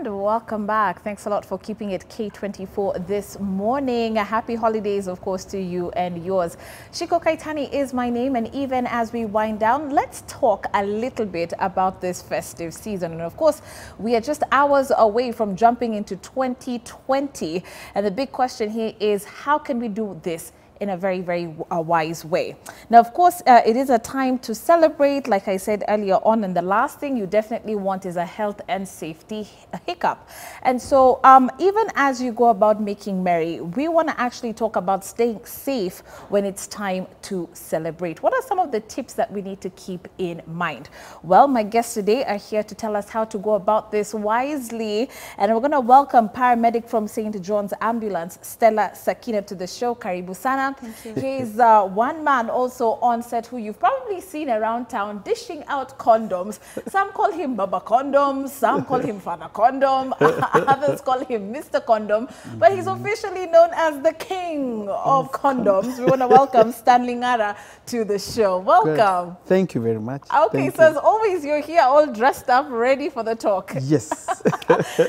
And welcome back. Thanks a lot for keeping it K24 this morning. Happy holidays, of course, to you and yours. Shiko Kaitani is my name, and even as we wind down, let's talk a little bit about this festive season. And of course, we are just hours away from jumping into 2020. And the big question here is, how can we do this in a very, very wise way? Now, of course, it is a time to celebrate, like I said earlier on, and the last thing you definitely want is a health and safety hiccup. And so even as you go about making merry, we want to actually talk about staying safe when it's time to celebrate. What are some of the tips that we need to keep in mind? Well, my guests today are here to tell us how to go about this wisely. And we're going to welcome paramedic from St. John's Ambulance, Stella Sakina, to the show. Karibu sana. He's one man also on set who you've probably seen around town dishing out condoms. Some call him Baba Condom, some call him Father Condom, others call him Mr. Condom, but he's officially known as the king of condoms. We want to welcome Stanley Ngara to the show. Welcome. Good. Thank you very much. Okay, so as always, you're here all dressed up, ready for the talk. Yes.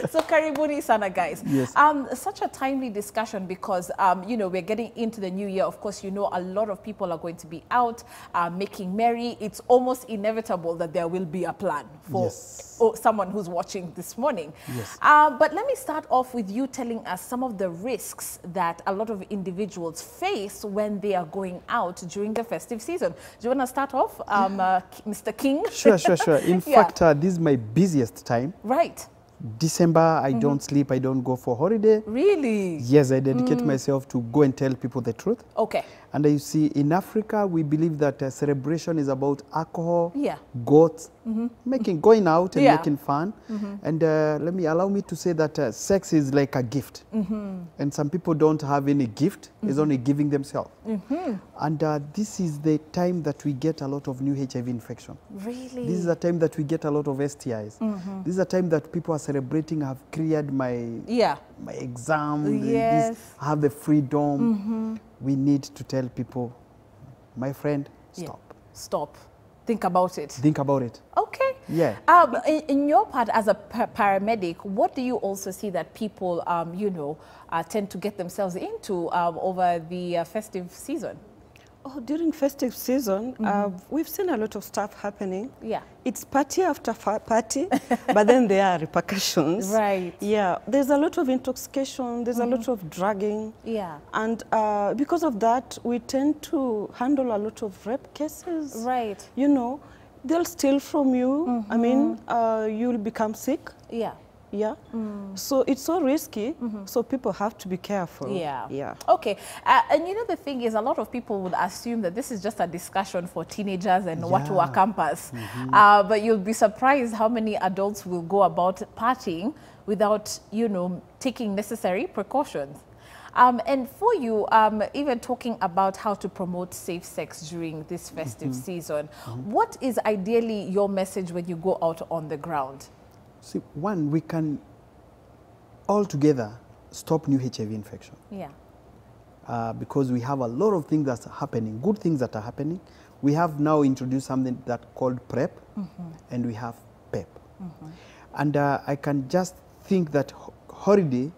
So karibuni sana, guys. Yes. Such a timely discussion because, you know, we're getting into the new year. Of course, you know, a lot of people are going to be out making merry. It's almost inevitable that there will be a plan for someone who's watching this morning. Yes. But let me start off with you telling us some of the risks that a lot of individuals face when they are going out during the festive season. Do you want to start off, Mr. King? Sure. In fact, this is my busiest time. Right. December, I don't sleep, I don't go for holiday. Really? Yes, I dedicate myself to go and tell people the truth. Okay. And you see, in Africa, we believe that celebration is about alcohol, goats, going out and making fun. And allow me to say that sex is like a gift. And some people don't have any gift, it's only giving themselves. And this is the time that we get a lot of new HIV infection. Really? This is the time that we get a lot of STIs. This is the time that people are celebrating, I've cleared my exam, I have the freedom. We need to tell people, my friend, stop. Stop. Think about it. Think about it. Okay. Yeah. In your part as a paramedic, what do you also see that people, you know, tend to get themselves into over the festive season? Oh, during festive season, we've seen a lot of stuff happening. Yeah. It's party after party, but then there are repercussions. Right. Yeah. There's a lot of intoxication. There's a lot of drugging. Yeah. And because of that, we tend to handle a lot of rape cases. Right. You know, they'll steal from you. I mean, you'll become sick. Yeah. Yeah. So it's so risky. So people have to be careful. Yeah. Yeah. Okay. And you know, the thing is, a lot of people would assume that this is just a discussion for teenagers and what to campus. But you'll be surprised how many adults will go about partying without, you know, taking necessary precautions. And for you, even talking about how to promote safe sex during this festive season, what is ideally your message when you go out on the ground? See, one, we can all together stop new HIV infection. Yeah. Because we have a lot of things that's happening, good things that are happening. We have now introduced something that called PrEP, and we have PEP. And I can just think that holiday,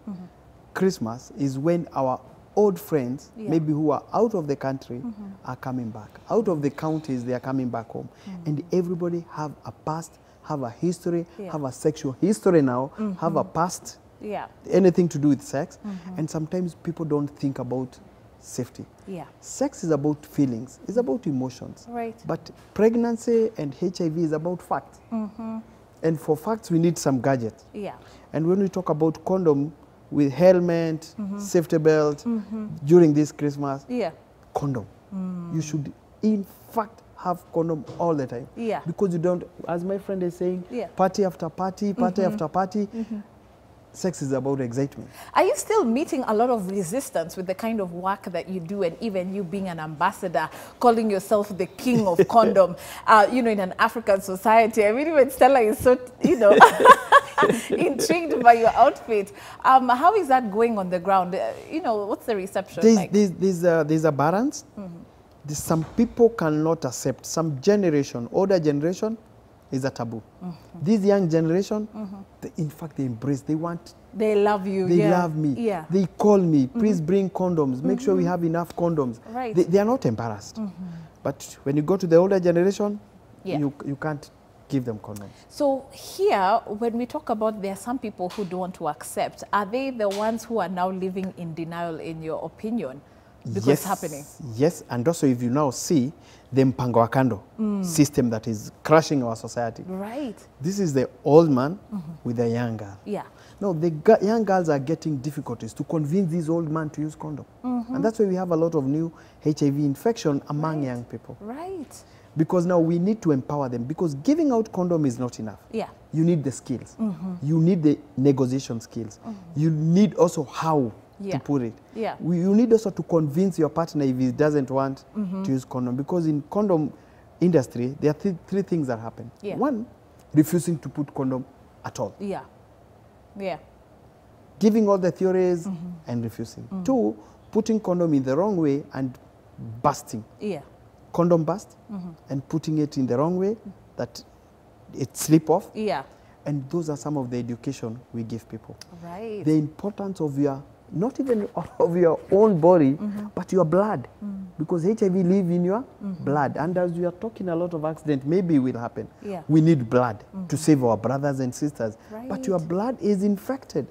Christmas, is when our old friends, maybe who are out of the country, are coming back. Out of the counties, they are coming back home. And everybody have a past, have a history, have a sexual history now, have a past, anything to do with sex. And sometimes people don't think about safety. Yeah. Sex is about feelings, it's about emotions. Right. But pregnancy and HIV is about facts. And for facts, we need some gadgets. Yeah. And when we talk about condom, with helmet, safety belt, during this Christmas, condom. You should, in fact, have condom all the time. Yeah. Because you don't, as my friend is saying, party after party, party after party. Sex is about excitement. Are you still meeting a lot of resistance with the kind of work that you do, and even you being an ambassador, calling yourself the king of condom, you know, in an African society? I mean, when Stella is so, you know, intrigued by your outfit. How is that going on the ground? You know, what's the reception like? There's a balance. Some people cannot accept. Some generation, older generation, is a taboo. This young generation, in fact, they embrace, they want... They love you. They love me. Yeah. They call me, please bring condoms, make sure we have enough condoms. Right. They are not embarrassed. But when you go to the older generation, you can't give them condoms. So here, when we talk about there are some people who don't want to accept, are they the ones who are now living in denial, in your opinion? Because it's happening. Yes, and also if you now see the mpango wa kando system that is crushing our society. Right. This is the old man with the young girl. Yeah. No, the young girls are getting difficulties to convince these old men to use condom. And that's why we have a lot of new HIV infection among young people. Right. Because now we need to empower them, because giving out condom is not enough. Yeah. You need the skills. You need the negotiation skills. You need also how to put it. Yeah. You need also to convince your partner if he doesn't want to use condom, because in condom industry, there are three things that happen. Yeah. One, refusing to put condom at all. Yeah. Yeah. Giving all the theories and refusing. Two, putting condom in the wrong way and busting. Yeah. Condom bust and putting it in the wrong way that it slip off. Yeah. And those are some of the education we give people. Right. The importance of your, not even of your own body, but your blood. Because HIV live in your blood. And as we are talking, a lot of accident maybe will happen. Yeah. We need blood to save our brothers and sisters. Right. But your blood is infected.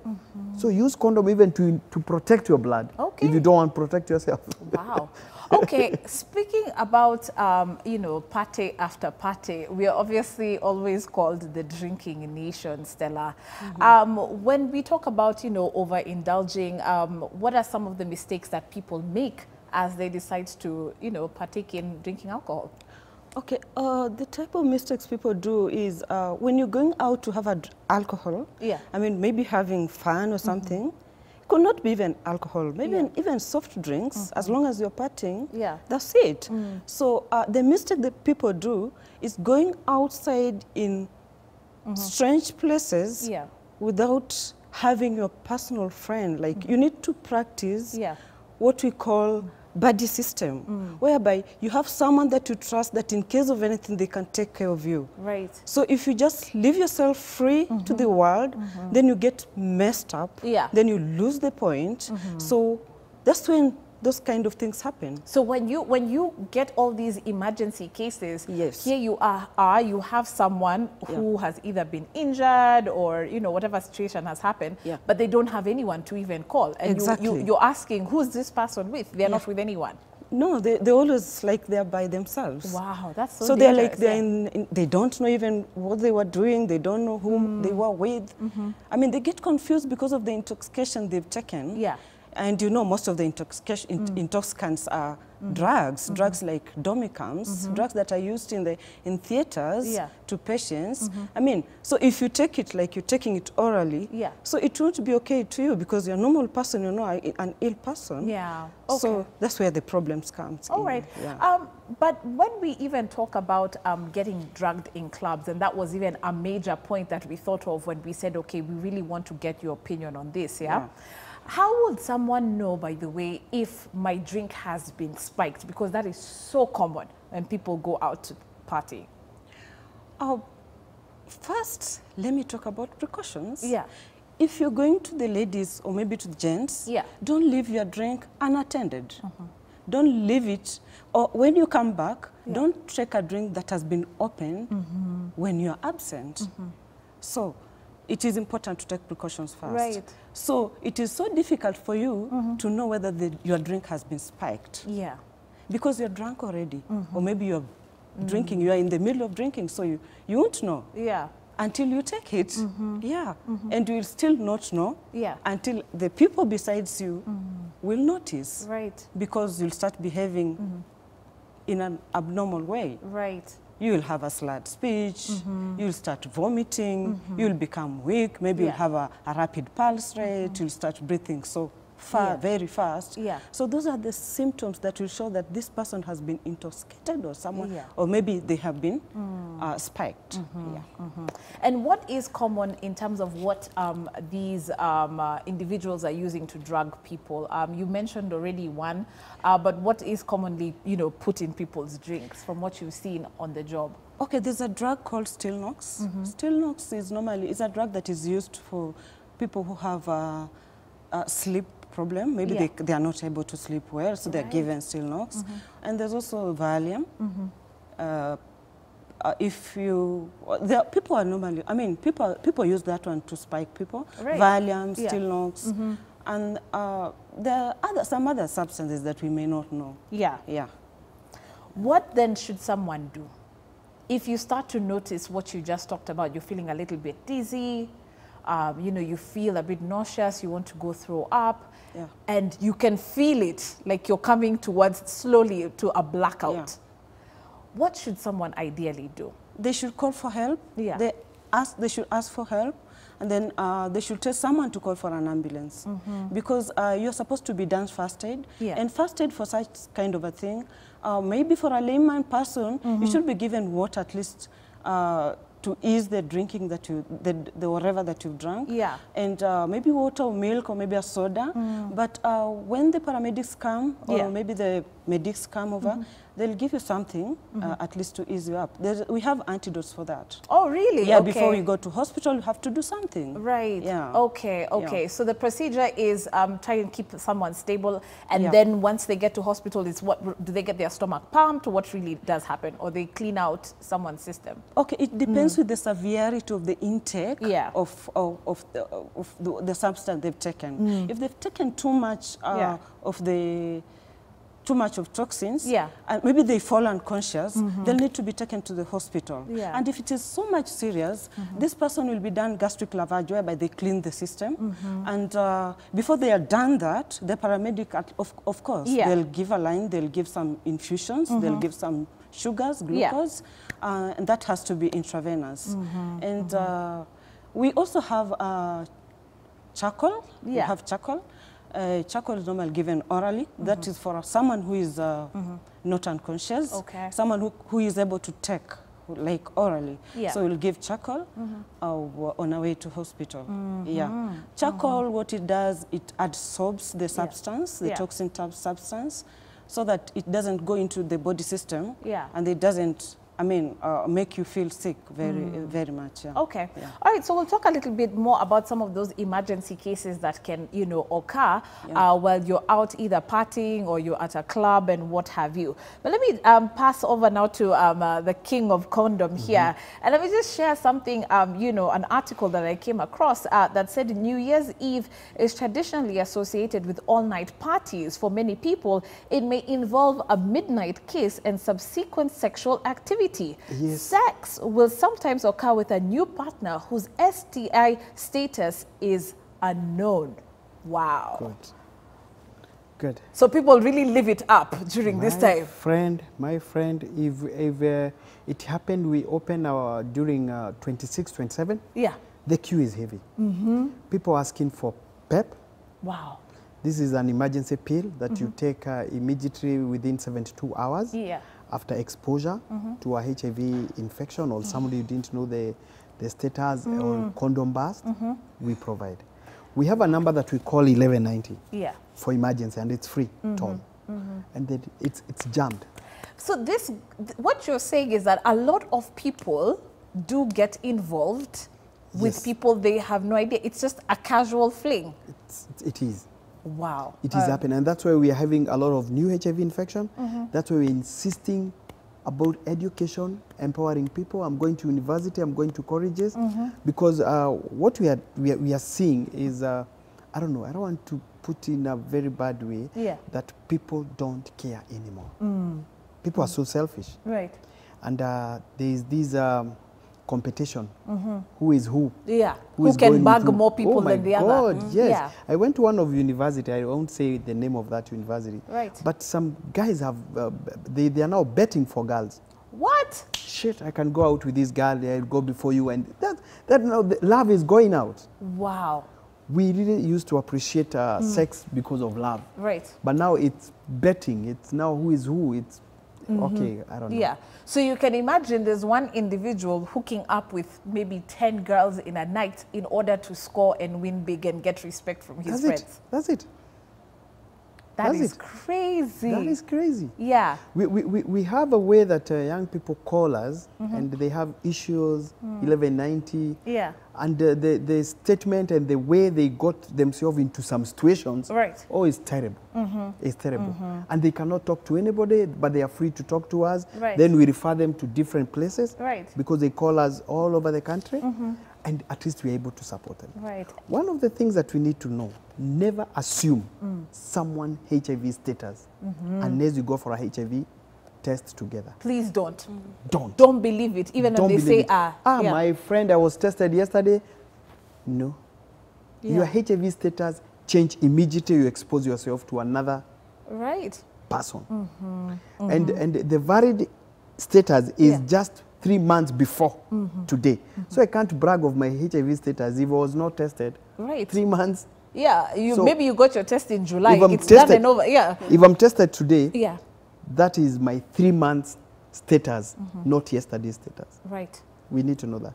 So use condom even to protect your blood. Okay. If you don't want to protect yourself. Wow. Okay, speaking about, you know, party after party, we are obviously always called the drinking nation, Stella. When we talk about, you know, overindulging, what are some of the mistakes that people make as they decide to, you know, partake in drinking alcohol? Okay, the type of mistakes people do is when you're going out to have alcohol, I mean, maybe having fun or something, could not be even alcohol, maybe even soft drinks, as long as you're partying, that's it. So the mistake that people do is going outside in strange places without having your personal friend. Like you need to practice what we call buddy system, whereby you have someone that you trust that in case of anything, they can take care of you. Right. So if you just leave yourself free to the world, then you get messed up, then you lose the point. So that's when those kind of things happen. So when you get all these emergency cases, here you you have someone who has either been injured or, you know, whatever situation has happened, but they don't have anyone to even call. And you're asking, who's this person with? They're not with anyone. No, they always like they're by themselves. Wow, that's so So they're like, they don't know even what they were doing. They don't know whom they were with. I mean, they get confused because of the intoxication they've taken. Yeah. And you know, most of the intoxicants are drugs, drugs like domicams, drugs that are used in theaters to patients. I mean, so if you take it like you're taking it orally, so it won't be okay to you because you're a normal person, you're not an ill person. Yeah. Okay. So that's where the problems come. All right. But when we even talk about getting drugged in clubs, and that was even a major point that we thought of when we said, okay, we really want to get your opinion on this, How would someone know, by the way, if my drink has been spiked? Because that is so common when people go out to party. First, let me talk about precautions. Yeah. If you're going to the ladies or maybe to the gents, don't leave your drink unattended. Don't leave it. Or when you come back, don't take a drink that has been opened when you're absent. So it is important to take precautions first. Right. So it is so difficult for you to know whether your drink has been spiked. Yeah. Because you're drunk already. Or maybe you're drinking, you are in the middle of drinking, so you won't know. Yeah. Until you take it. Yeah. And you will still not know. Yeah. Until the people besides you will notice. Right. Because you'll start behaving in an abnormal way. Right. You will have a slurred speech, you'll start vomiting, you'll become weak, maybe you'll have a rapid pulse rate, you'll start breathing so very fast. So those are the symptoms that will show that this person has been intoxicated or someone, or maybe they have been spiked. And what is common in terms of what these individuals are using to drug people? You mentioned already one, but what is commonly, you know, put in people's drinks from what you've seen on the job? Okay, there's a drug called Stilnox. Stilnox is a drug that is used for people who have a sleep problem. Maybe they are not able to sleep well, so they're given Stilnox. And there's also Valium. People are normally, I mean, people use that one to spike people. Valium, Stilnox, and there are some other substances that we may not know. What then should someone do? If you start to notice what you just talked about, you're feeling a little bit dizzy, you know, you feel a bit nauseous, you want to go throw up, and you can feel it, like you're coming towards slowly to a blackout. What should someone ideally do? They should call for help. They should ask for help, and then they should tell someone to call for an ambulance, because you're supposed to be done first aid. And first aid for such kind of a thing, maybe for a layman person, you should be given water at least to ease the drinking that the whatever that you've drunk. And maybe water or milk or maybe a soda. But when the paramedics come, or maybe the medics come over, they'll give you something at least to ease you up. We have antidotes for that. Oh, really? Yeah, before you go to hospital, you have to do something. Right. Okay. So the procedure is try and keep someone stable, and then once they get to hospital, it's do they get their stomach pumped, or what really does happen, or they clean out someone's system? Okay, it depends with the severity of the intake of the substance they've taken. If they've taken too much too much of toxins, and maybe they fall unconscious, they'll need to be taken to the hospital. And if it is so much serious, this person will be done gastric lavage, whereby they clean the system. And before they are done that, the paramedic, of course, they'll give a line, they'll give some infusions, they'll give some sugars, glucose, and that has to be intravenous. And we also have charcoal. We have charcoal. Charcoal is normally given orally. That is for someone who is not unconscious, someone who is able to take, like orally. So we'll give charcoal on our way to hospital. Charcoal, what it does, it absorbs the substance, the toxin substance, so that it doesn't go into the body system, and it doesn't, I mean, make you feel sick very much. Okay. All right. So we'll talk a little bit more about some of those emergency cases that can, you know, occur while you're out either partying or you're at a club and what have you. But let me pass over now to the king of condom here, and let me just share something. You know, an article that I came across that said New Year's Eve is traditionally associated with all-night parties. For many people, it may involve a midnight kiss and subsequent sexual activity. Sex will sometimes occur with a new partner whose STI status is unknown. Wow. Good. So people really live it up during this time. My friend, if it happened, we open our during 26, 27. The queue is heavy. People asking for PEP. Wow. This is an emergency pill that you take immediately within 72 hours. After exposure to a HIV infection, or somebody you didn't know the status, or condom burst, we provide. We have a number that we call 1190 for emergency, and it's free, toll. And then it's jammed. So what you're saying is that a lot of people do get involved with people they have no idea. It's just a casual fling. It is. Wow. It is happening, and that's why we are having a lot of new HIV infection. That's why we're insisting about education, empowering people. I'm going to university, I'm going to colleges, because what we are seeing is, I don't know, I don't want to put in a very bad way, that people don't care anymore. People are so selfish. Right. And there is this competition. Who is who? Who can bag more people than the other? Oh my God, yes. I went to one of university. I won't say the name of that university. Right. But some guys have, they are now betting for girls. What? Shit, I can go out with this girl, I'll go before you. And that now the love is going out. Wow. We really used to appreciate sex because of love. Right. But now it's betting. It's now who is who. It's okay, I don't know. Yeah. So you can imagine there's one individual hooking up with maybe 10 girls in a night in order to score and win big and get respect from his friends. That's it. That is crazy. That is crazy. Yeah. We have a way that young people call us and they have issues, 1190. Yeah. And the statement and the way they got themselves into some situations, oh, it's terrible. It's terrible. And they cannot talk to anybody, but they are free to talk to us. Then we refer them to different places because they call us all over the country. And at least we're able to support them. One of the things that we need to know, never assume someone's HIV status unless you go for a HIV test together. Please don't. Don't believe it, even if they say, my friend, I was tested yesterday. No. Your HIV status change immediately you expose yourself to another person. And the varied status is just 3 months before today. So I can't brag of my HIV status if I was not tested. 3 months. Yeah, so maybe you got your test in July. It's done and over. Yeah. If I'm tested today, that is my 3 months status, not yesterday's status. We need to know that.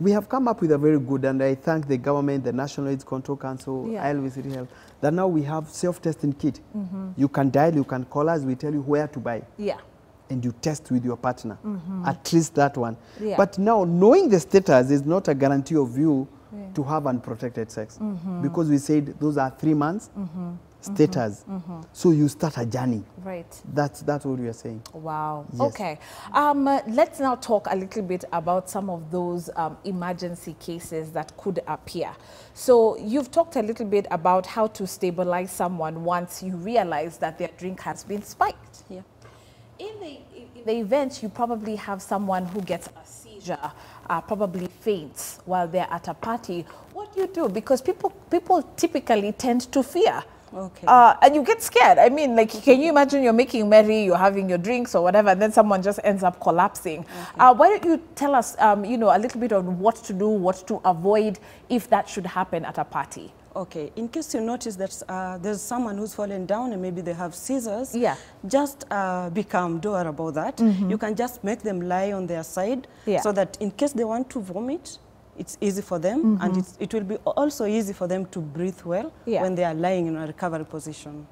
We have come up with a very good, and I thank the government, the National AIDS Control Council, ILVC Health, that now we have self-testing kit. You can dial, you can call us, we tell you where to buy. And you test with your partner, at least that one. But now, knowing the status is not a guarantee of you to have unprotected sex, because we said those are 3 months status. So you start a journey. That's what we are saying. Wow. Yes. Okay. Let's now talk a little bit about some of those emergency cases that could appear. So you've talked a little bit about how to stabilize someone once you realize that their drink has been spiked. In the event, you probably have someone who gets a seizure, probably faints while they're at a party. What do you do? Because people typically tend to fear. And you get scared. I mean, like, can you imagine you're making merry, you're having your drinks or whatever, and then someone just ends up collapsing? Why don't you tell us, you know, a little bit on what to do, what to avoid if that should happen at a party? Okay, in case you notice that there's someone who's fallen down and maybe they have seizures, just be calm, don't worry about that. You can just make them lie on their side so that in case they want to vomit, it's easy for them, and it will be also easy for them to breathe well when they are lying in a recovery position.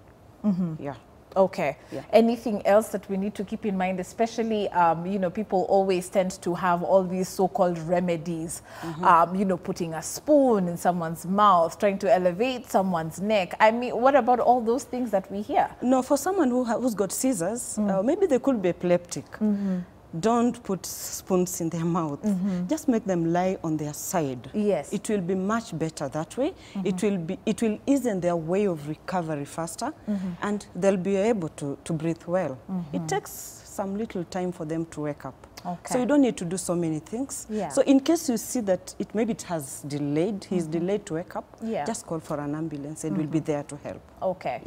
Okay. Anything else that we need to keep in mind, especially, you know, people always tend to have all these so-called remedies, you know, putting a spoon in someone's mouth, trying to elevate someone's neck. I mean, what about all those things that we hear? No, for someone who's got seizures, maybe they could be epileptic. Don't put spoons in their mouth. Just make them lie on their side. It will be much better that way. It will ease in their way of recovery faster, and they'll be able to breathe well. It takes some little time for them to wake up. So you don't need to do so many things. So in case you see that maybe it has delayed, he's delayed to wake up, just call for an ambulance and we'll be there to help.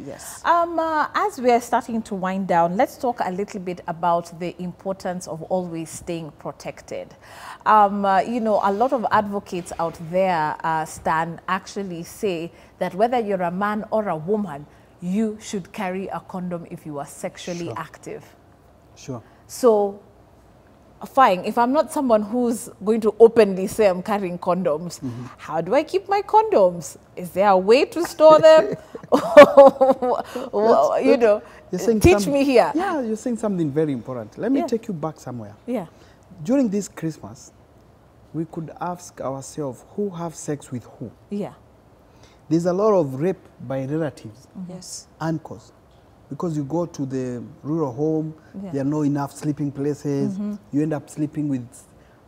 Yes. As we're starting to wind down, let's talk a little bit about the importance of always staying protected. You know, a lot of advocates out there, Stan, actually say that whether you're a man or a woman, you should carry a condom if you are sexually active. So, fine, if I'm not someone who's going to openly say I'm carrying condoms, how do I keep my condoms? Is there a way to store them? You know, teach me here. Yeah, you're saying something very important. Let me take you back somewhere. During this Christmas, we could ask ourselves who have sex with who. There's a lot of rape by relatives, uncles. Because you go to the rural home, there are no enough sleeping places. You end up sleeping with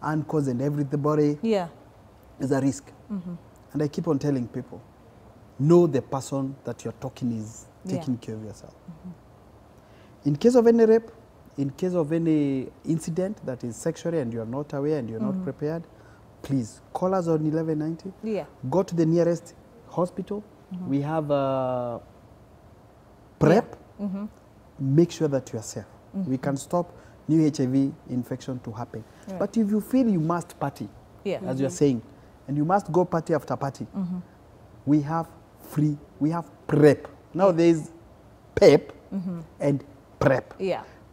uncles and everybody. There's a risk. And I keep on telling people, know the person that you're talking is taking care of yourself. In case of any rape, in case of any incident that is sexually and you're not aware and you're not prepared, please call us on 1190. Go to the nearest hospital. We have a PrEP. Make sure that you are safe. We can stop new HIV infection to happen. But if you feel you must party, as you're saying, and you must go party after party, we have PrEP. Now there is PEP and PrEP.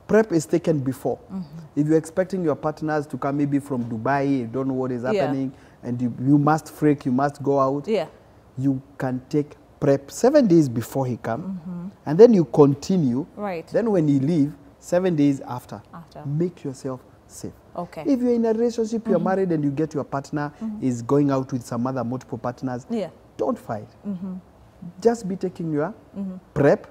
PrEP is taken before. If you're expecting your partners to come maybe from Dubai, you don't know what is happening, and you must freak, you must go out, you can take prep 7 days before he comes, and then you continue. Right. Then when he leaves, 7 days after. Make yourself safe. Okay. If you're in a relationship, you're married, and you get your partner is going out with some other multiple partners, don't fight. Just be taking your prep,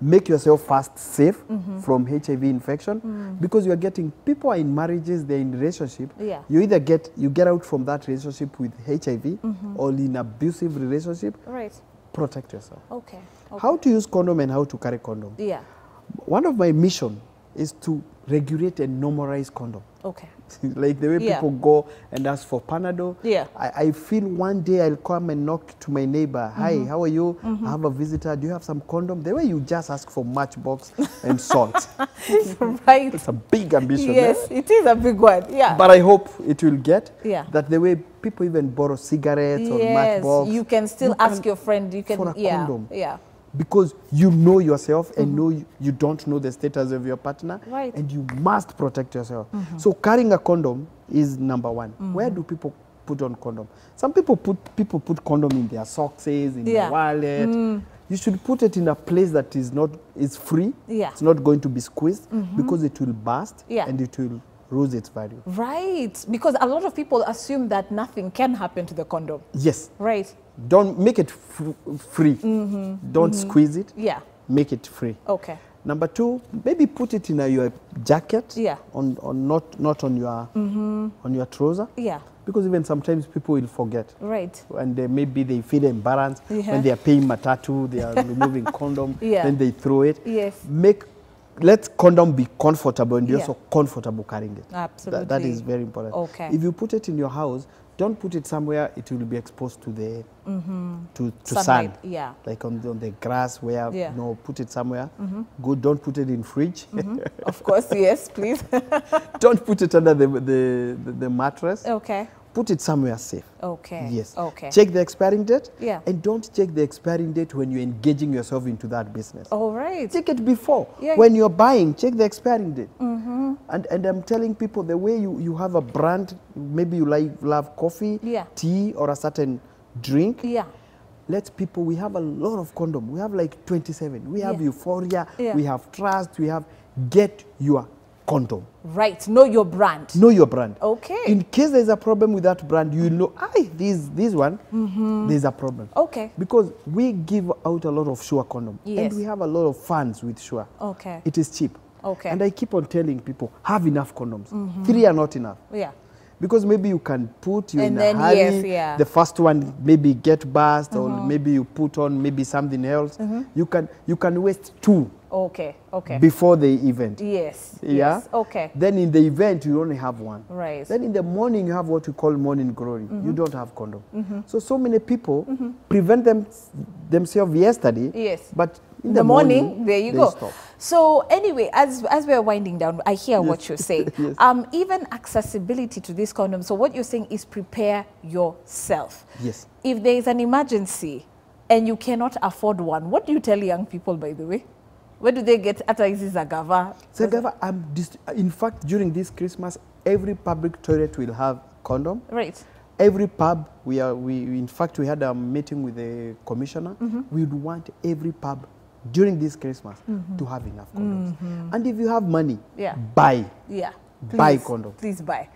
make yourself first safe from HIV infection, because you're getting, people are in marriages, they're in relationship. You either get out from that relationship with HIV or in abusive relationship. Right. Protect yourself. Okay. How to use condom and how to carry condom. One of my mission is to regulate and normalize condom. Okay. Like the way people go and ask for Panadol. I feel one day I'll come and knock to my neighbor. Hi, how are you? I have a visitor. Do you have some condom? The way you just ask for Matchbox and salt. Right. It's a big ambition. Yes, it is a big one. Yeah. But I hope it will get that the way people even borrow cigarettes or Matchbox. You can still ask your friend. You can for a condom. Because you know yourself and know you don't know the status of your partner, and you must protect yourself. So carrying a condom is number one. Where do people put on condom? Some people put condom in their socks, in their wallet. You should put it in a place that is free. It's not going to be squeezed because it will burst and it will lose its value. Right, because a lot of people assume that nothing can happen to the condom. Yes. Right. Don't make it free. Don't squeeze it. Make it free. Okay. Number two, maybe put it in your jacket. On not on your trouser. Because even sometimes people will forget. Right. And maybe they feel embarrassed when they are paying matatu, they are removing condom, then they throw it. Let condom be comfortable, and you're also comfortable carrying it. Absolutely. That is very important. Okay. If you put it in your house, don't put it somewhere it will be exposed to the to sun. Like on the grass where put it somewhere. Good. Don't put it in fridge. Of course, yes, please. Don't put it under the mattress. Okay. Put it somewhere safe. Okay. Yes. Okay. Check the expiring date. And don't check the expiring date when you're engaging yourself into that business. All right. Check it before. When you're buying, check the expiring date. And I'm telling people, the way you have a brand, maybe you love coffee, tea, or a certain drink. Let people, we have a lot of condom. We have like 27. We have Euphoria. We have Trust. We have, get your condom. Right. Know your brand. Know your brand. Okay. In case there's a problem with that brand, you know, this one, there's a problem. Okay. Because we give out a lot of Sure condom. And we have a lot of fans with Sure. Okay. It is cheap. Okay. And I keep on telling people, have enough condoms. 3 are not enough. Because maybe you can put in a hurry, the first one maybe get burst, or maybe you put on maybe something else. You can waste 2. Okay. Before the event. Yes. Okay. Then in the event you only have 1. Right. Then in the morning you have what we call morning glory. You don't have condom. So many people prevent themselves yesterday. Yes. But in the morning there you go. Stop. So anyway, as we're winding down, I hear what you're saying. Even accessibility to this condom. So what you're saying is prepare yourself. Yes. If there is an emergency and you cannot afford one, what do you tell young people, by the way? Where do they get Zagava? Zagava, in fact, during this Christmas, every public toilet will have condom. Right. Every pub, in fact, we had a meeting with the commissioner. We would want every pub during this Christmas to have enough condoms. And if you have money, buy. Buy condoms. Please buy.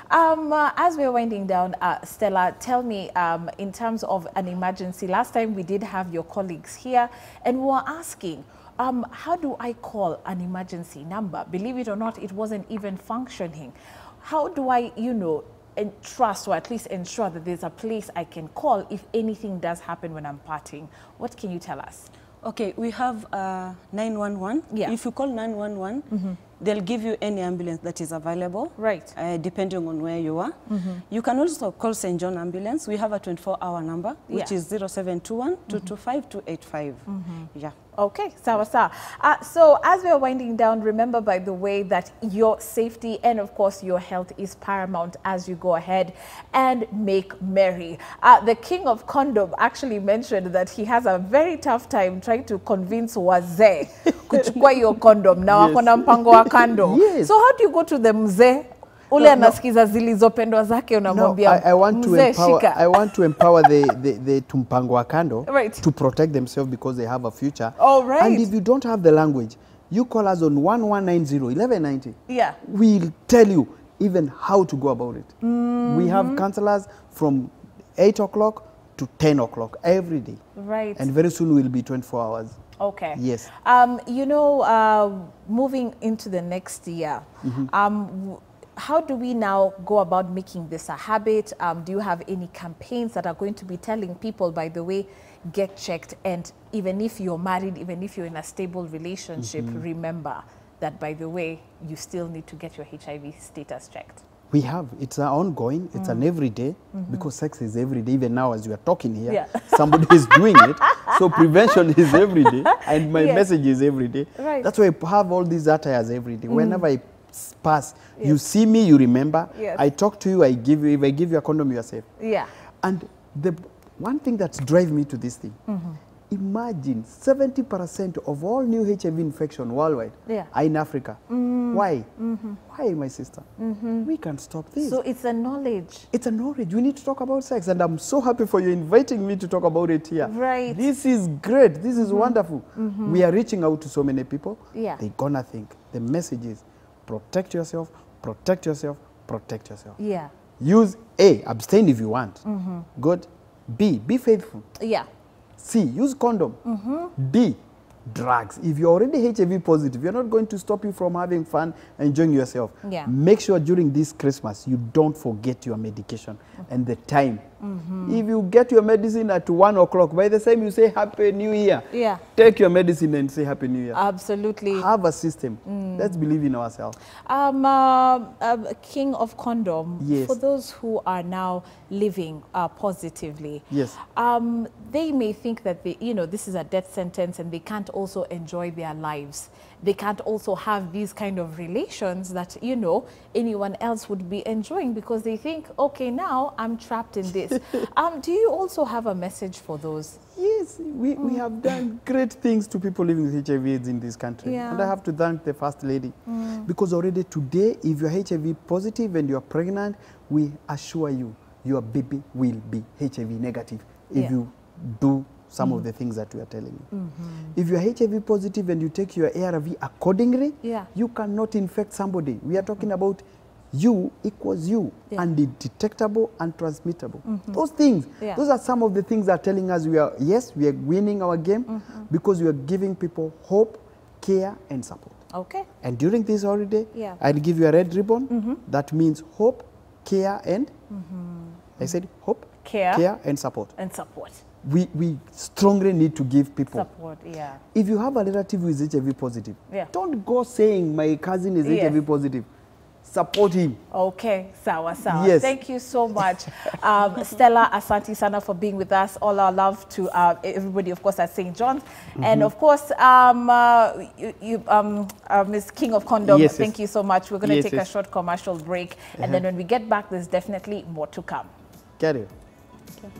As we're winding down, Stella, tell me, in terms of an emergency, last time we did have your colleagues here, and we were asking, how do I call an emergency number? Believe it or not, it wasn't even functioning. How do I, trust, or at least ensure that there's a place I can call if anything does happen when I'm partying? What can you tell us? Okay, we have 911. If you call 911, they'll give you any ambulance that is available. Right. Depending on where you are. You can also call St. John Ambulance. We have a 24-hour number, which is 0721 225 285. Okay, sawa. So as we're winding down, remember, by the way, that your safety and, of course, your health is paramount as you go ahead and make merry. The king of condom actually mentioned that he has a very tough time trying to convince wazee kuchukua your condom. Now, akona mpango wa kando. So how do you go to the mzee Ule anasikiza zilizopendwa zake unamwambia I want to empower the tumpango wa kando to protect themselves because they have a future. And if you don't have the language, you call us on 1190 1190. Yeah. We'll tell you even how to go about it. We have counselors from 8 o'clock to 10 o'clock every day. Right. And very soon we'll be 24 hours. Okay. Yes. You know, moving into the next year, how do we now go about making this a habit? Do you have any campaigns that are going to be telling people, by the way, get checked, and even if you're married, even if you're in a stable relationship, remember that, by the way, you still need to get your HIV status checked? We have. It's ongoing. It's an everyday, because sex is every day. Even now, as we are talking here, somebody is doing it. So prevention is every day, and my message is every day. Right. That's why I have all these attires every day. Whenever I pass, you see me, you remember. I talk to you, I give you. If I give you a condom, you are safe. Yeah. And the one thing that drives me to this thing, imagine 70% of all new HIV infection worldwide are in Africa. Why? Why, my sister? We can stop this. So it's a knowledge. It's a knowledge. We need to talk about sex, and I'm so happy for you inviting me to talk about it here. Right. This is great. This is wonderful. We are reaching out to so many people. Yeah. They're gonna think. The message is protect yourself, protect yourself, protect yourself. Yeah. Use A, abstain if you want. Good. B, be faithful. Yeah. C, use condom. D, drugs. If you're already HIV positive, you're not going to stop you from having fun, enjoying yourself. Yeah. Make sure during this Christmas, you don't forget your medication and the time. If you get your medicine at 1 o'clock, by the time you say Happy New Year, take your medicine and say Happy New Year. Absolutely. Have a system. Let's believe in ourselves. King of Condom, for those who are now living positively, they may think that this is a death sentence and they can't also enjoy their lives. They can't also have these kind of relations that, anyone else would be enjoying, because they think, okay, now I'm trapped in this. Do you also have a message for those? Yes, we have done great things to people living with HIV/AIDS in this country. And I have to thank the First Lady. Because already today, if you're HIV positive and you're pregnant, we assure you, your baby will be HIV negative if you do some of the things that we are telling you. If you're HIV positive and you take your ARV accordingly, you cannot infect somebody. We are talking about you equals you, undetectable and transmittable. Those things, those are some of the things that are telling us we are winning our game, because we are giving people hope, care, and support. Okay. And during this holiday, I'll give you a red ribbon. That means hope, care, and I said hope, care, and support. And support. We strongly need to give people support. Yeah. If you have a relative who is HIV positive, don't go saying my cousin is HIV positive. Support him. Okay, sawa. Yes. Thank you so much. Stella, asante sana for being with us. All our love to everybody, of course, at St. John's. And of course, Ms. King of Condom, thank you so much. We're going to take a short commercial break. And then when we get back, there's definitely more to come. Carry. Okay.